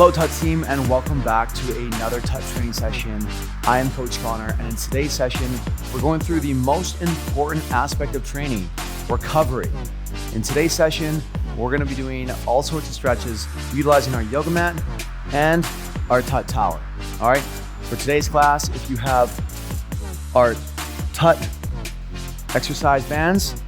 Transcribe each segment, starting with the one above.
Hello TUT team, and welcome back to another TUT training session. I am Coach Connor, and in today's session, we're going through the most important aspect of training, recovery. In today's session, we're gonna be doing all sorts of stretches utilizing our yoga mat and our TUT tower. All right, for today's class, if you have our TUT exercise bands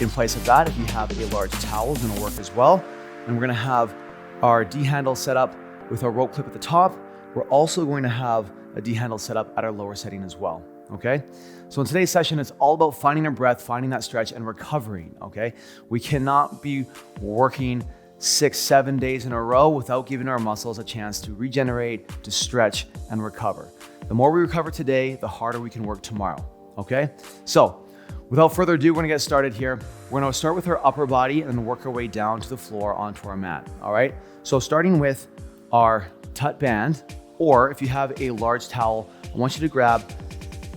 in place of that, if you have a large towel, it's gonna work as well. And we're gonna have our D handle set up with our rope clip at the top. We're also going to have a D handle set up at our lower setting as well, okay? So in today's session, it's all about finding our breath, finding that stretch, and recovering, okay? We cannot be working 6-7 days in a row without giving our muscles a chance to regenerate, to stretch, and recover. The more we recover today, the harder we can work tomorrow, okay? So without further ado, we're gonna get started here. We're gonna start with our upper body and then work our way down to the floor onto our mat, all right? So starting with our TUT band, or if you have a large towel, I want you to grab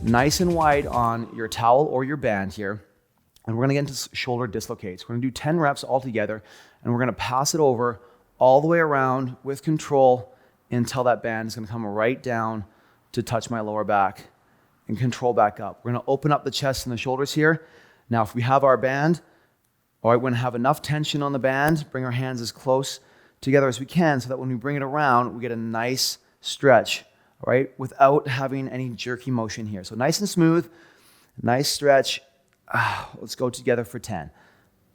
nice and wide on your towel or your band here, and we're gonna get into shoulder dislocates. We're gonna do 10 reps all together, and we're gonna pass it over all the way around with control until that band is gonna come right down to touch my lower back and control back up. We're gonna open up the chest and the shoulders here. Now, if we have our band, all right, we're gonna have enough tension on the band, bring our hands as close together as we can so that when we bring it around, we get a nice stretch, all right, without having any jerky motion here. So nice and smooth, nice stretch. Let's go together for 10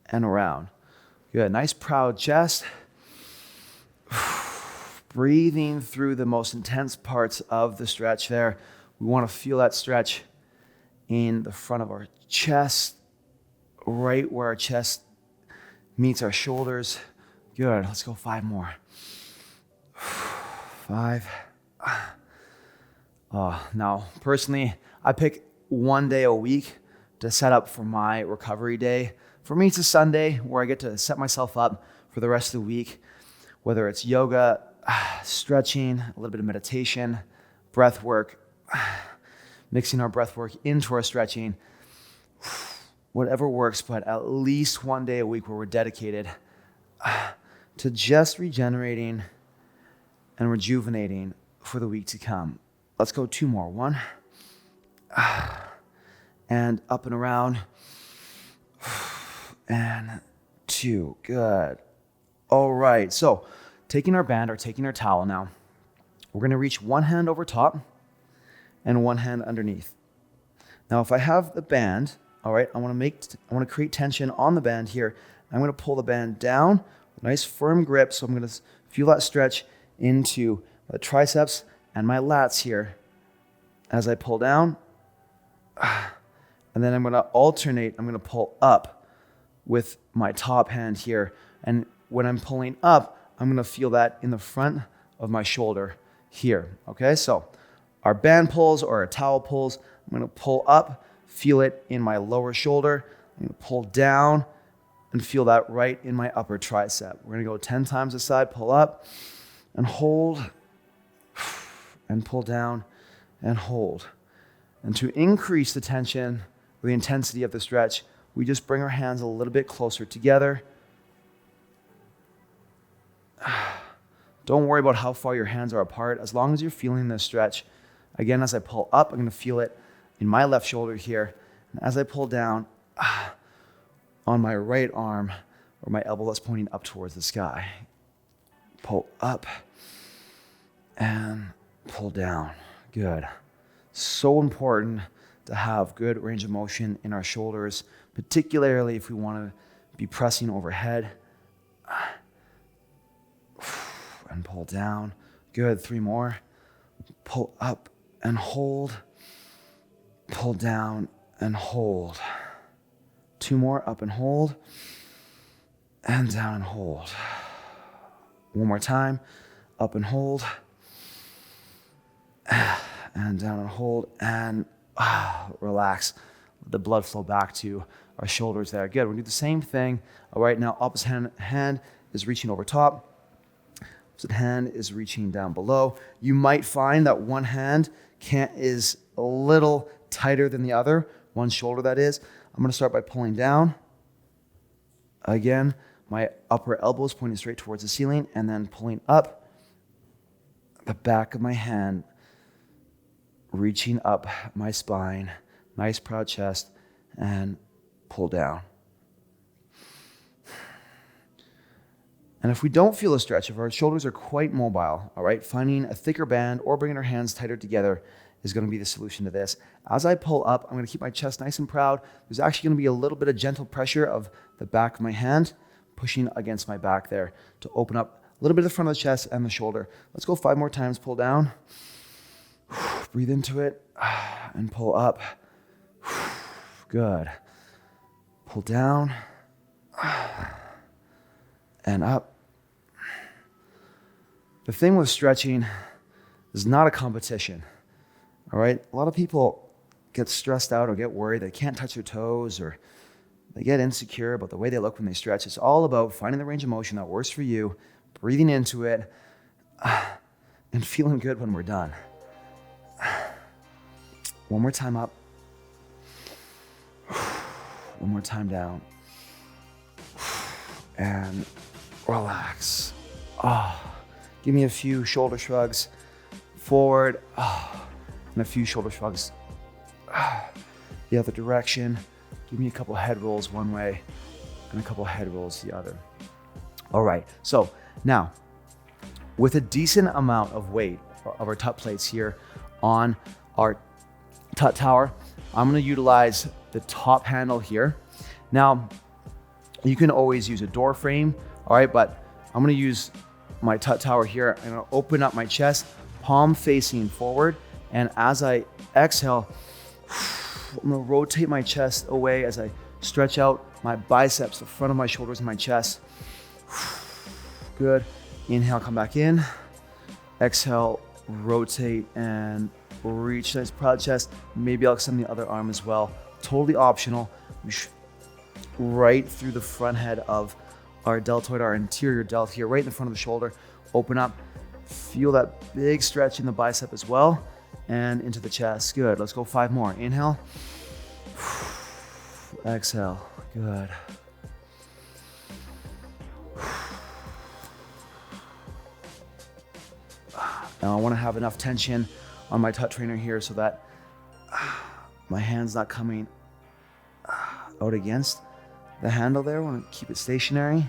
and around. Good, nice proud chest. Breathing through the most intense parts of the stretch there. We want to feel that stretch in the front of our chest, right where our chest meets our shoulders. Good, let's go 5 more. 5. Now, personally, I pick one day a week to set up for my recovery day. For me, it's a Sunday where I get to set myself up for the rest of the week, whether it's yoga, stretching, a little bit of meditation, breath work, mixing our breath work into our stretching, whatever works, but at least one day a week where we're dedicated to just regenerating and rejuvenating for the week to come. Let's go 2 more. 1, and up and around, and 2. Good. All right, so taking our band or taking our towel now, we're gonna reach one hand over top and one hand underneath. Now, if I have the band, all right, I wanna create tension on the band here. I'm gonna pull the band down, nice firm grip, so I'm gonna feel that stretch into the triceps and my lats here as I pull down. And then I'm gonna alternate, I'm gonna pull up with my top hand here. And when I'm pulling up, I'm gonna feel that in the front of my shoulder here, okay? So our band pulls or our towel pulls, I'm gonna pull up, feel it in my lower shoulder. I'm gonna pull down and feel that right in my upper tricep. We're gonna go 10 times a side, pull up and hold, and pull down and hold. And to increase the tension, or the intensity of the stretch, we just bring our hands a little bit closer together. Don't worry about how far your hands are apart, as long as you're feeling this stretch. Again, as I pull up, I'm gonna feel it in my left shoulder here. And as I pull down, on my right arm, or my elbow that's pointing up towards the sky. Pull up and pull down. Good. So important to have good range of motion in our shoulders, particularly if we want to be pressing overhead. And pull down. Good. 3 more. Pull up and hold. Pull down and hold. 2 more. Up and hold. And down and hold. 1 more time. Up and hold. And down and hold. And relax. Let the blood flow back to our shoulders there. Good. We're going to do the same thing. All right. Now, opposite hand is reaching over top. Opposite hand is reaching down below. You might find that one hand is a little tighter than the other. One shoulder, that is. I'm going to start by pulling down. Again, my upper elbow is pointing straight towards the ceiling, and then pulling up the back of my hand, reaching up my spine, nice proud chest, and pull down. And if we don't feel a stretch, if our shoulders are quite mobile, all right, finding a thicker band or bringing our hands tighter together is going to be the solution to this. As I pull up, I'm going to keep my chest nice and proud. There's actually going to be a little bit of gentle pressure of the back of my hand pushing against my back there to open up a little bit of the front of the chest and the shoulder. Let's go 5 more times. Pull down. Breathe into it and pull up. Good. Pull down and up. The thing with stretching is not a competition. All right, a lot of people get stressed out or get worried they can't touch their toes, or they get insecure about the way they look when they stretch. It's all about finding the range of motion that works for you, breathing into it, and feeling good when we're done. One more time up. One more time down. And relax. Give me a few shoulder shrugs forward. And a few shoulder shrugs the other direction. Give me a couple head rolls one way and a couple head rolls the other. All right, so now with a decent amount of weight of our TUT plates here on our TUT tower, I'm gonna utilize the top handle here. Now, you can always use a door frame, all right, but I'm gonna use my TUT tower here. I'm gonna open up my chest, palm facing forward, and as I exhale, I'm gonna rotate my chest away as I stretch out my biceps, the front of my shoulders and my chest. Good. Inhale, come back in. Exhale, rotate and reach, nice proud chest. Maybe I'll extend the other arm as well. Totally optional. Right through the front head of our deltoid, our anterior delt here, right in the front of the shoulder. Open up. Feel that big stretch in the bicep as well. And into the chest. Good. Let's go 5 more. Inhale. Exhale. Good. Now I want to have enough tension on my TUT trainer here so that my hand's not coming out against the handle there. I want to keep it stationary.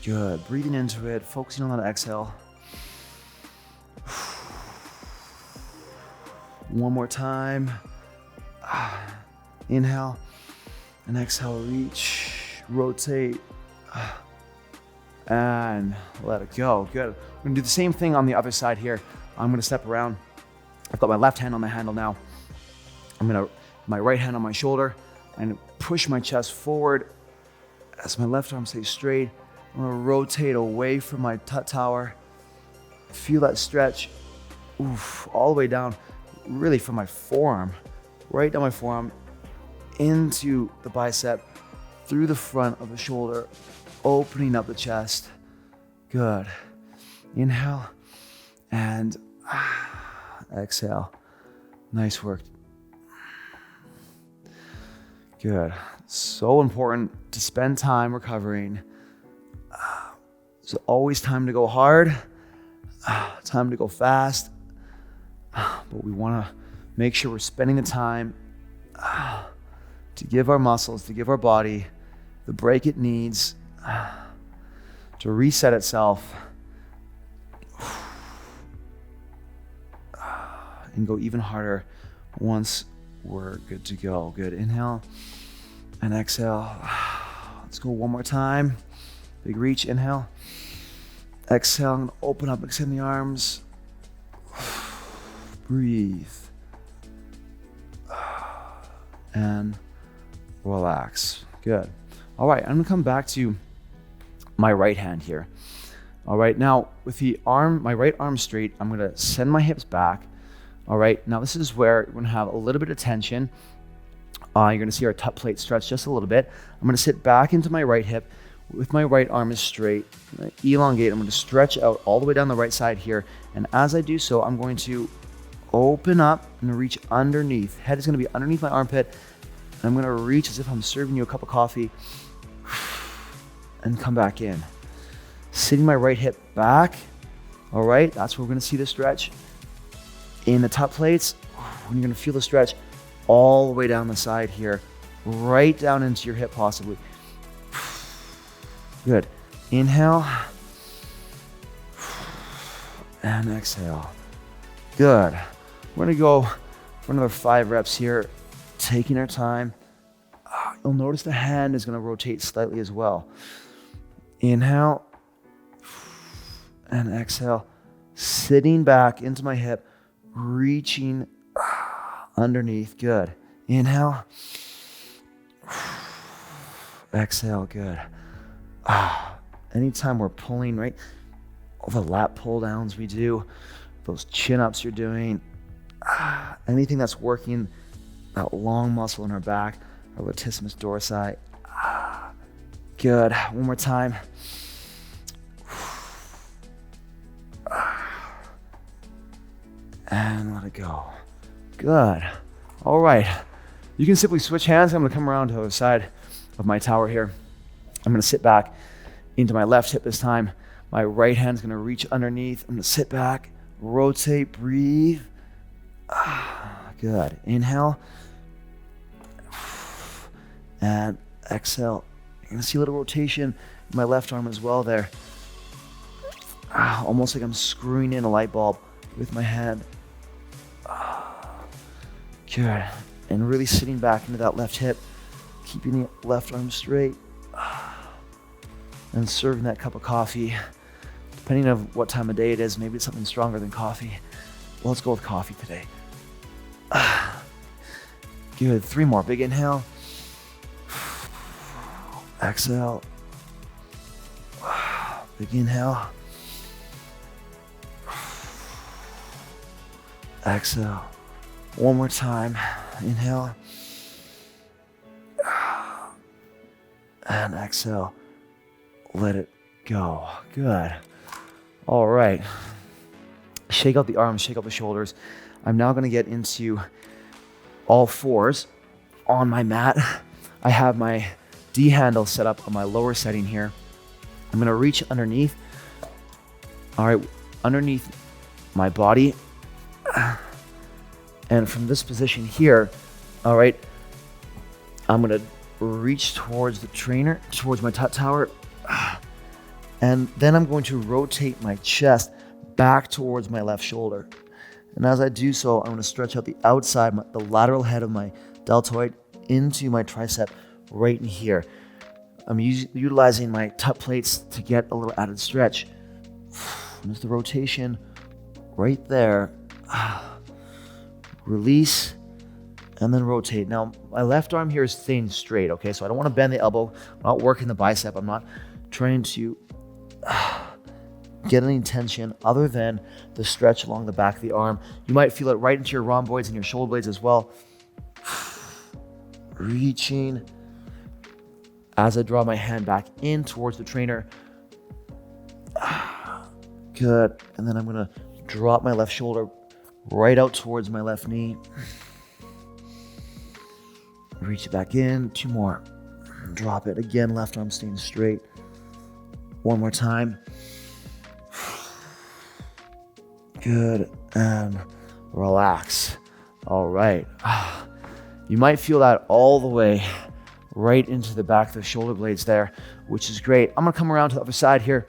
Good. Breathing into it, focusing on that exhale. One more time. Inhale and exhale, reach, rotate, and let it go. Good. We're gonna do the same thing on the other side here. I'm gonna step around. I've got my left hand on the handle now. My right hand on my shoulder, and push my chest forward as my left arm stays straight. I'm gonna rotate away from my TUT tower. Feel that stretch, all the way down, really from my forearm, right down my forearm, into the bicep, through the front of the shoulder, opening up the chest. Good. Inhale and exhale. Nice work. Good. So important to spend time recovering. There's always time to go hard, time to go fast, but we want to make sure we're spending the time to give our muscles, to give our body the break it needs to reset itself and go even harder once we're good to go. Good. Inhale and exhale. Let's go one more time. Big reach. Inhale. Exhale. I'm gonna open up, extend the arms. Breathe. And relax. Good. All right, I'm gonna come back to my right hand here. All right, now with my right arm straight, I'm gonna send my hips back. All right, now this is where we're gonna have a little bit of tension. You're gonna see our TUT plate stretch just a little bit. I'm gonna sit back into my right hip with my right arm is straight. I'm gonna elongate, I'm gonna stretch out all the way down the right side here. And as I do so, I'm going to open up and reach underneath. Head is gonna be underneath my armpit. And I'm gonna reach as if I'm serving you a cup of coffee and come back in. Sitting my right hip back All right, that's where we're gonna see the stretch. In the TUT plates, you're gonna feel the stretch all the way down the side here, right down into your hip possibly. Good. Inhale and exhale. Good. We're gonna go for another 5 reps here, taking our time. You'll notice the hand is gonna rotate slightly as well. Inhale and exhale. Sitting back into my hip, reaching underneath. Good. Inhale. Exhale. Good. Anytime we're pulling, right? All the lat pull downs we do, those chin ups you're doing, anything that's working that long muscle in our back, our latissimus dorsi. Good. One more time. And let it go. Good. All right. You can simply switch hands. I'm going to come around to the other side of my tower here. I'm going to sit back into my left hip this time. My right hand's going to reach underneath. I'm going to sit back, rotate, breathe. Good. Inhale. And exhale. You're going to see a little rotation in my left arm as well there. Almost like I'm screwing in a light bulb with my hand. Good. And really sitting back into that left hip, keeping the left arm straight, and serving that cup of coffee. Depending on what time of day it is, maybe it's something stronger than coffee. Well, let's go with coffee today. Good. 3 more. Big inhale. Exhale. Big inhale. Exhale. One more time. Inhale. And exhale. Let it go. Good. All right. Shake out the arms, shake out the shoulders. I'm now going to get into all fours on my mat. I have my D handle set up on my lower setting here. I'm going to reach underneath. All right, underneath my body. And from this position here, all right, I'm going to reach towards the trainer, towards my TUT tower. And then I'm going to rotate my chest back towards my left shoulder. And as I do so, I'm going to stretch out the outside, the lateral head of my deltoid into my tricep right in here. I'm utilizing my TUT plates to get a little added stretch. There's the rotation right there. Release and then rotate. Now, my left arm here is staying straight, okay? So I don't want to bend the elbow. I'm not working the bicep. I'm not trying to get any tension other than the stretch along the back of the arm. You might feel it right into your rhomboids and your shoulder blades as well. Reaching as I draw my hand back in towards the trainer. Good. And then I'm going to drop my left shoulder right out towards my left knee. Reach it back in. 2 more. Drop it again. Left arm staying straight. 1 more time. Good. And relax. All right. You might feel that all the way right into the back of the shoulder blades there, which is great. I'm going to come around to the other side here.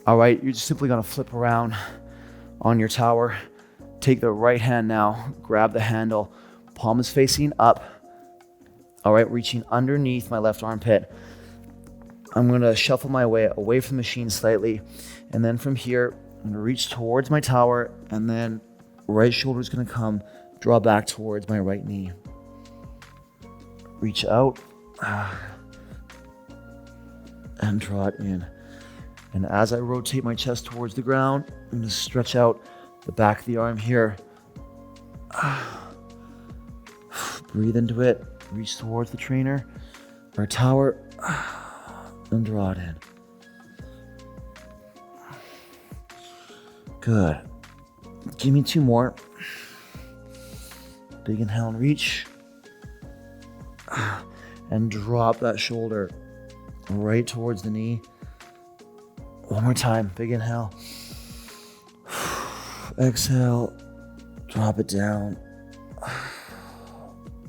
All right, you're just simply going to flip around on your tower. Take the right hand now, grab the handle, palm is facing up. All right, reaching underneath my left armpit. I'm going to shuffle my way away from the machine slightly. And then from here, I'm going to reach towards my tower, and then right shoulder is going to come, draw back towards my right knee. Reach out and draw it in. And as I rotate my chest towards the ground, I'm going to stretch out the back of the arm here. Breathe into it. Reach towards the trainer or tower and draw it in. Good. Give me 2 more. Big inhale and reach. And drop that shoulder right towards the knee. One more time, big inhale. Exhale, drop it down.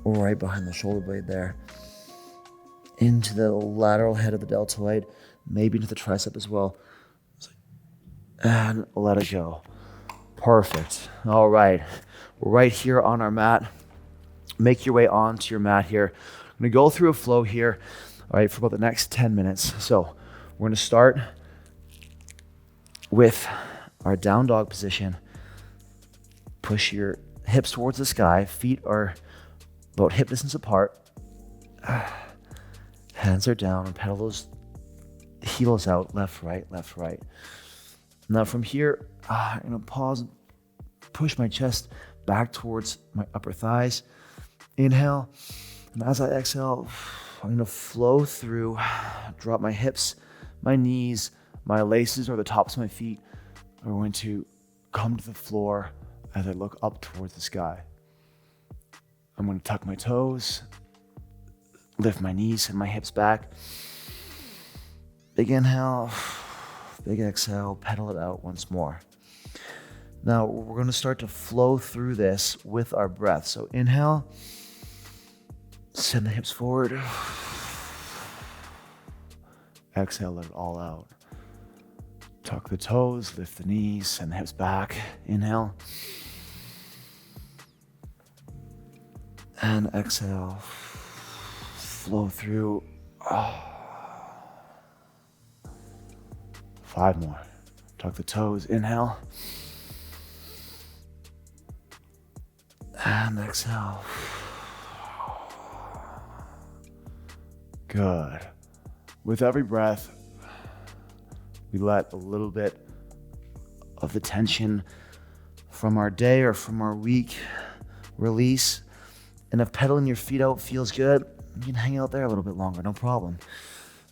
Right behind the shoulder blade there. Into the lateral head of the deltoid, maybe into the tricep as well. And let it go. Perfect. All right. We're right here on our mat. Make your way onto your mat here. I'm going to go through a flow here, all right, for about the next 10 minutes. So we're going to start with our down dog position. Push your hips towards the sky. Feet are about hip distance apart. Hands are down and pedal those heels out, left, right, left, right. Now from here, I'm going to pause and push my chest back towards my upper thighs. Inhale. And as I exhale, I'm going to flow through, drop my hips, my knees, my laces or the tops of my feet are going to come to the floor as I look up towards the sky. I'm going to tuck my toes, lift my knees and my hips back. Big inhale, big exhale, pedal it out once more. Now we're going to start to flow through this with our breath. So inhale, send the hips forward. Exhale, let it all out. Tuck the toes, lift the knees, send the hips back. Inhale. And exhale. Flow through. 5 more. Tuck the toes. Inhale. And exhale. Good. With every breath, we let a little bit of the tension from our day or from our week release. And if pedaling your feet out feels good, you can hang out there a little bit longer, no problem.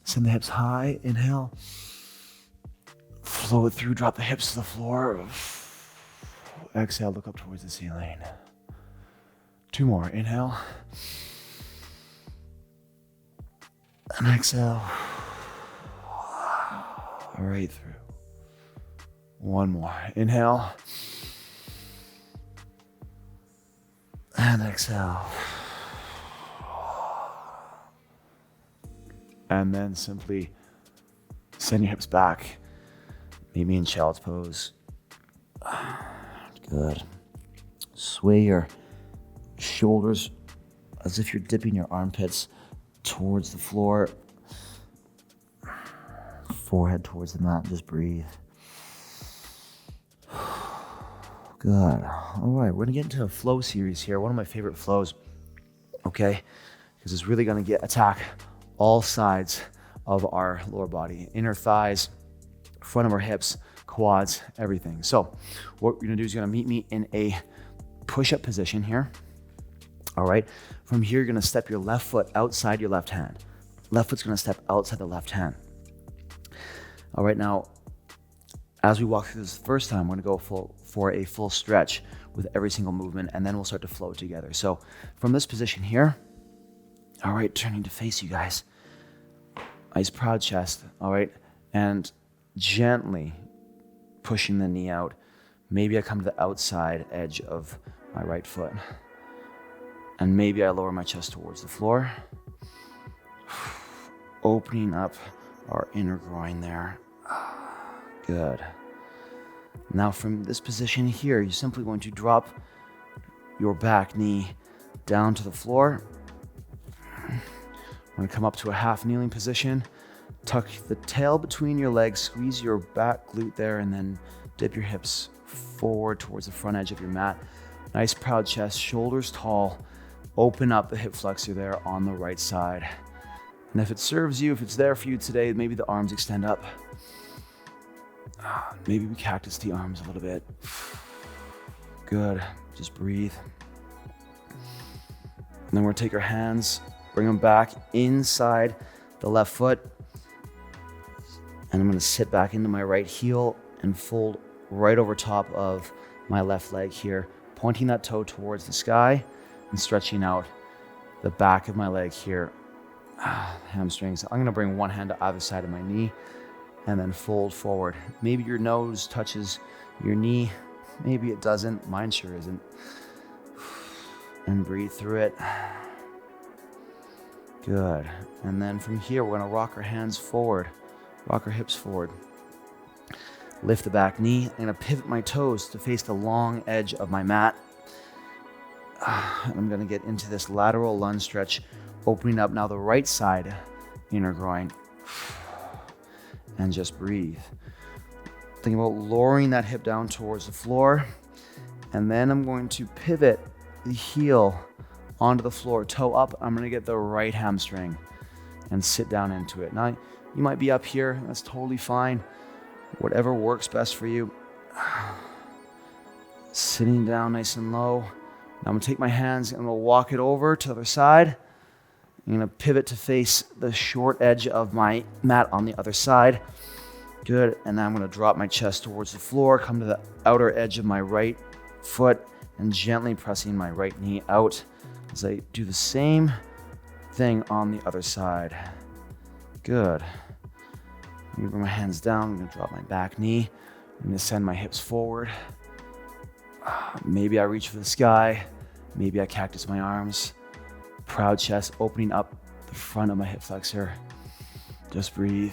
Send the hips high, inhale. Flow it through, drop the hips to the floor. Exhale, look up towards the ceiling. 2 more, inhale. And exhale. Right through. 1 more, inhale. And exhale. And then simply send your hips back. Meet me in child's pose. Good. Sway your shoulders as if you're dipping your armpits towards the floor. Forehead towards the mat. Just breathe. Good. All right, we're gonna get into a flow series here. One of my favorite flows, okay? Because it's really gonna attack all sides of our lower body. Inner thighs, front of our hips, quads, everything. So what we're gonna do is you're gonna meet me in a push-up position here. All right, from here, you're gonna step your left foot outside your left hand. Left foot's gonna step outside the left hand. All right, now, as we walk through this the first time, we're gonna go for a full stretch with every single movement, and then we'll start to flow together. So from this position here, all right, turning to face you guys. Nice proud chest, all right, and gently pushing the knee out. Maybe I come to the outside edge of my right foot. And maybe I lower my chest towards the floor. Opening up our inner groin there. Good. Now from this position here, you're simply going to drop your back knee down to the floor. We're gonna come up to a half kneeling position. Tuck the tail between your legs, squeeze your back glute there, and then dip your hips forward towards the front edge of your mat. Nice proud chest, shoulders tall. Open up the hip flexor there on the right side. And if it serves you, if it's there for you today, maybe the arms extend up. Maybe we cactus the arms a little bit. Good, just breathe. And then we're gonna take our hands, bring them back inside the left foot. And I'm gonna sit back into my right heel and fold right over top of my left leg here, pointing that toe towards the sky and stretching out the back of my leg here. Hamstrings. I'm gonna bring one hand to either side of my knee and then fold forward. Maybe your nose touches your knee, maybe it doesn't, mine sure isn't. And breathe through it. Good. And then from here, we're gonna rock our hands forward, rock our hips forward. Lift the back knee. I'm gonna pivot my toes to face the long edge of my mat. I'm gonna get into this lateral lunge stretch, opening up now the right side inner groin. And just breathe. Think about lowering that hip down towards the floor. And then I'm going to pivot the heel onto the floor, toe up. I'm gonna get the right hamstring and sit down into it. Now, you might be up here, that's totally fine. Whatever works best for you. Sitting down nice and low. Now I'm gonna take my hands and I'm gonna walk it over to the other side. I'm gonna pivot to face the short edge of my mat on the other side. Good, and then I'm gonna drop my chest towards the floor, come to the outer edge of my right foot, and gently pressing my right knee out as I do the same thing on the other side. Good. I'm gonna bring my hands down, I'm gonna drop my back knee, I'm gonna send my hips forward. Maybe I reach for the sky, maybe I cactus my arms. Proud chest, opening up the front of my hip flexor. Just breathe.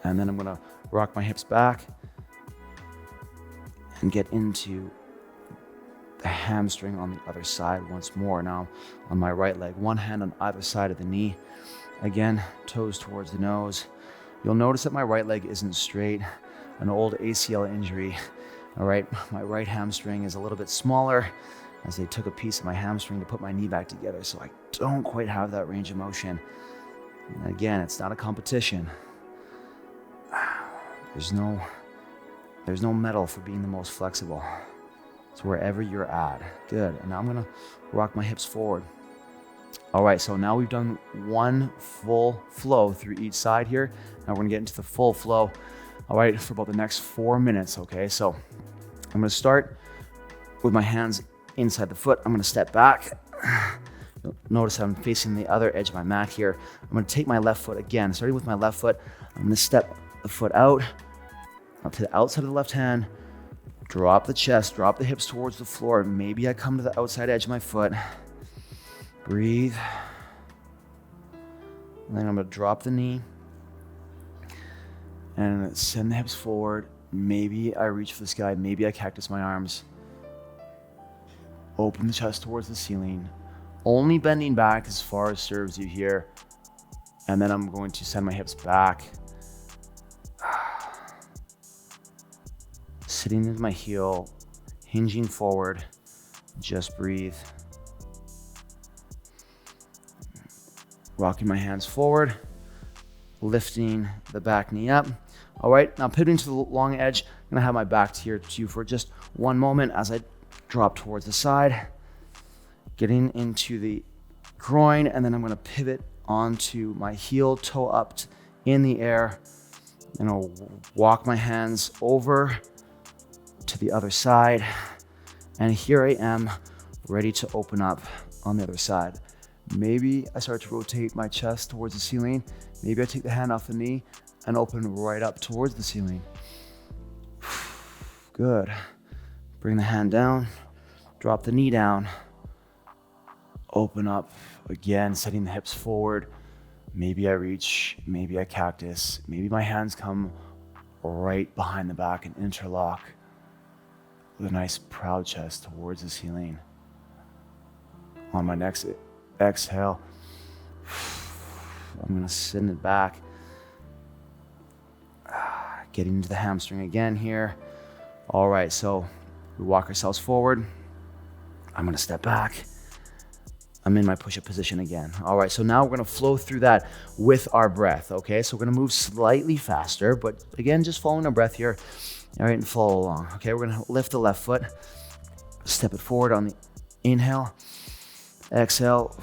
And then I'm gonna rock my hips back and get into the hamstring on the other side once more. Now on my right leg, one hand on either side of the knee. Again, toes towards the nose. You'll notice that my right leg isn't straight, an old ACL injury. All right, my right hamstring is a little bit smaller as they took a piece of my hamstring to put my knee back together, so I don't quite have that range of motion. And again, it's not a competition. There's no medal for being the most flexible. It's wherever you're at. Good, and now I'm gonna rock my hips forward. All right, so now we've done one full flow through each side here. Now we're gonna get into the full flow, all right, for about the next 4 minutes, okay? So I'm gonna start with my hands inside the foot. I'm gonna step back. You'll notice I'm facing the other edge of my mat here. I'm gonna take my left foot again, starting with my left foot. I'm gonna step the foot out to the outside of the left hand, drop the chest, drop the hips towards the floor. Maybe I come to the outside edge of my foot. Breathe. And then I'm gonna drop the knee and send the hips forward. Maybe I reach for the sky, maybe I cactus my arms. Open the chest towards the ceiling, only bending back as far as serves you here. And then I'm going to send my hips back. Sitting into my heel, hinging forward, just breathe. Rocking my hands forward, lifting the back knee up. All right, now pivoting to the long edge. I'm gonna have my back here to you for just one moment as I drop towards the side, getting into the groin, and then I'm gonna pivot onto my heel, toe up in the air. And I'll walk my hands over to the other side. And here I am, ready to open up on the other side. Maybe I start to rotate my chest towards the ceiling. Maybe I take the hand off the knee and open right up towards the ceiling. Good. Bring the hand down, drop the knee down, open up again, setting the hips forward. Maybe I reach, maybe I cactus, maybe my hands come right behind the back and interlock with a nice proud chest towards the ceiling. On my next exhale, I'm gonna send it back. Getting into the hamstring again here. All right, so we walk ourselves forward. I'm gonna step back. I'm in my push-up position again. All right, so now we're gonna flow through that with our breath, okay? So we're gonna move slightly faster, but again, just following our breath here. All right, and follow along. Okay, we're gonna lift the left foot, step it forward on the inhale. Exhale,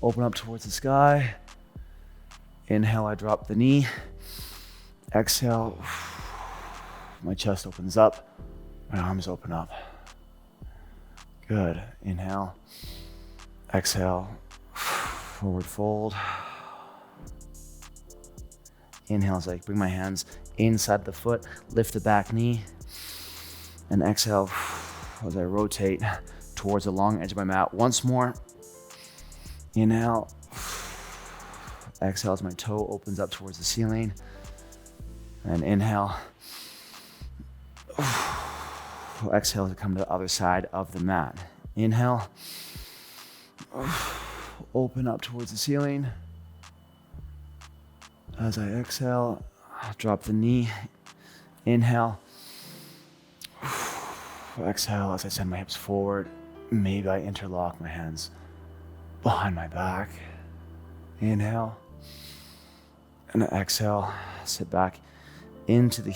open up towards the sky. Inhale, I drop the knee. Exhale, my chest opens up, my arms open up. Good, inhale. Exhale, forward fold. Inhale as I bring my hands inside the foot, lift the back knee, and exhale as I rotate towards the long edge of my mat. Once more. Inhale. Exhale as my toe opens up towards the ceiling. And inhale. Exhale to come to the other side of the mat. Inhale. Open up towards the ceiling. As I exhale, drop the knee. Inhale. Exhale as I send my hips forward. Maybe I interlock my hands behind my back. Inhale. And exhale, sit back into the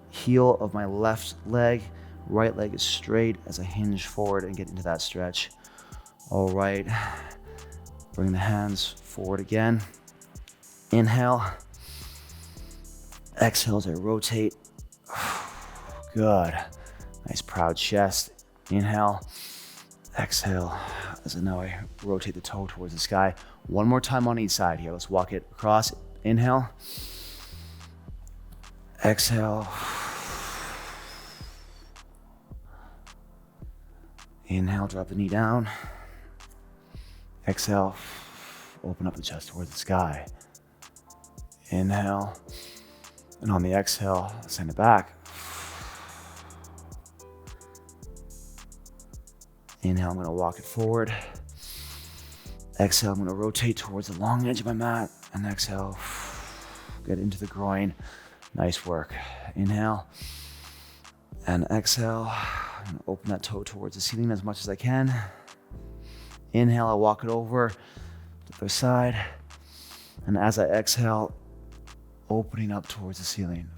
heel of my left leg. Right leg is straight as I hinge forward and get into that stretch. All right. Bring the hands forward again. Inhale. Exhale as I rotate. Good. Nice proud chest. Inhale. Exhale as I now I rotate the toe towards the sky. One more time on each side here. Let's walk it across. Inhale. Exhale. Inhale, drop the knee down. Exhale, open up the chest towards the sky. Inhale, and on the exhale, send it back. Inhale, I'm gonna walk it forward. Exhale, I'm gonna rotate towards the long edge of my mat. And exhale, get into the groin. Nice work. Inhale, and exhale. I'm gonna open that toe towards the ceiling as much as I can. Inhale, I walk it over to the other side. And as I exhale, opening up towards the ceiling.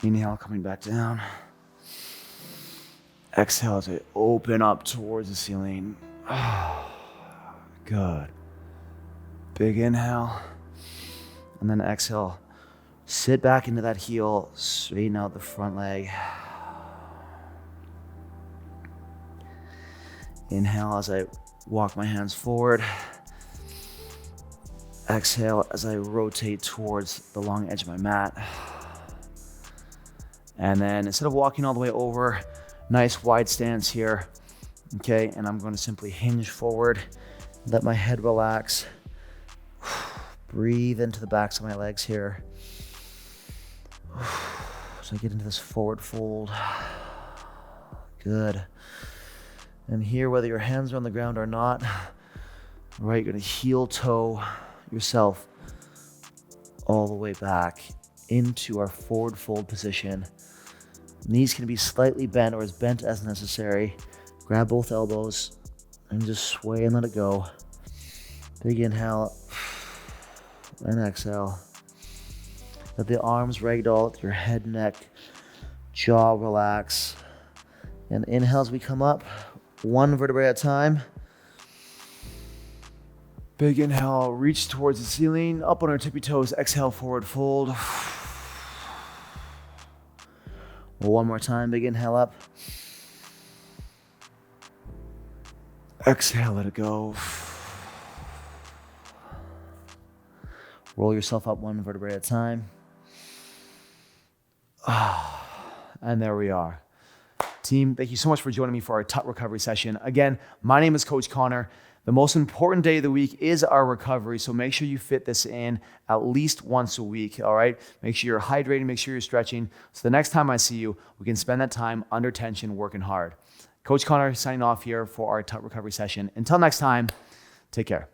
Inhale, coming back down. Exhale as I open up towards the ceiling. Good. Big inhale. And then exhale. Sit back into that heel. Straighten out the front leg. Inhale as I walk my hands forward. Exhale as I rotate towards the long edge of my mat. And then instead of walking all the way over, nice wide stance here. Okay, and I'm going to simply hinge forward, let my head relax. Breathe into the backs of my legs here. So I get into this forward fold. Good. And here, whether your hands are on the ground or not, right, you're gonna heel toe yourself all the way back into our forward fold position. Knees can be slightly bent or as bent as necessary. Grab both elbows and just sway and let it go. Big inhale and exhale. Let the arms ragdoll, your head, neck, jaw relax. And inhale as we come up, one vertebrae at a time. Big inhale, reach towards the ceiling, up on our tippy toes, exhale, forward fold. One more time, big inhale up. Exhale, let it go. Roll yourself up one vertebrae at a time. And there we are. Team, thank you so much for joining me for our TUT recovery session. Again, my name is Coach Connor. The most important day of the week is our recovery, so make sure you fit this in at least once a week, all right? Make sure you're hydrating, make sure you're stretching, so the next time I see you, we can spend that time under tension, working hard. Coach Connor signing off here for our TUT recovery session. Until next time, take care.